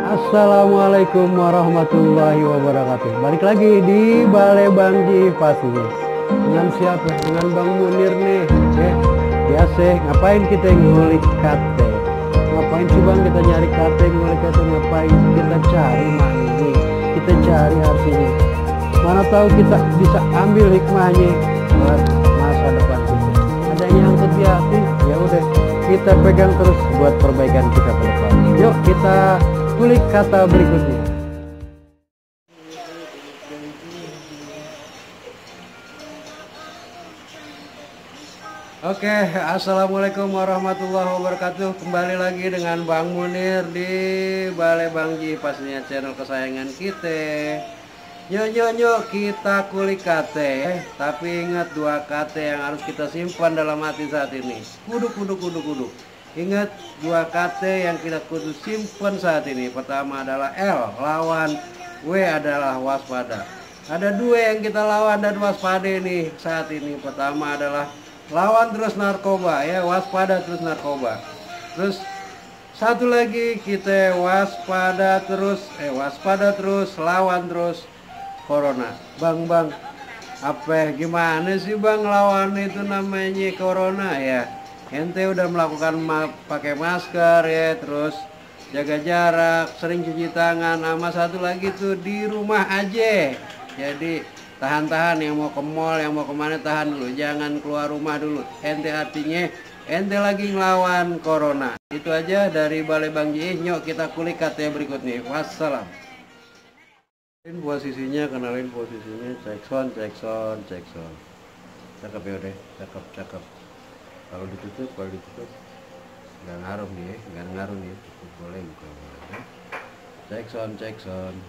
Assalamualaikum warahmatullahi wabarakatuh. Balik lagi di Balai Bangji pastinya. Dengan siapa? Dengan Bang Munir nih. Biasa ngapain kita ngulik kate? Ngapain sih Bang kita nyari kate, ngulik kate? Ngapain kita cari maknanya? Kita cari artinya. Mana tahu kita bisa ambil hikmahnya buat masa depan kita. Ada yang nyangkut di hati, ya udah kita pegang terus buat perbaikan kita ke depan. Yuk kita kulik kata berikutnya. Oke, assalamualaikum warahmatullahi wabarakatuh. Kembali lagi dengan Bang Munir di Balai Bangji, pastinya channel kesayangan kita. Yuk kita kulik kate. Tapi ingat dua kate yang harus kita simpan dalam hati saat ini. Kudu. Ingat dua kate yang kita kudu simpan saat ini. Pertama adalah L, lawan. W adalah waspada. Ada dua yang kita lawan dan waspada nih saat ini. Pertama adalah lawan terus narkoba, ya, waspada terus narkoba. Terus satu lagi kita waspada terus, lawan terus corona. Bang, apa gimana sih Bang lawan itu namanya corona ya? Ente udah melakukan pakai masker ya, terus jaga jarak, sering cuci tangan, sama satu lagi tuh di rumah aja. Jadi tahan yang mau ke mall, yang mau kemana tahan dulu, jangan keluar rumah dulu. Ente artinya ente lagi ngelawan corona. Itu aja dari Balai Bangji. Yuk kita kulik kata berikutnya. Wassalam. Kenalin posisinya, cek sound. Cakep ya udah, cakep. Kalau ditutup nggak ngaruh nih, Boleh. Cek sound.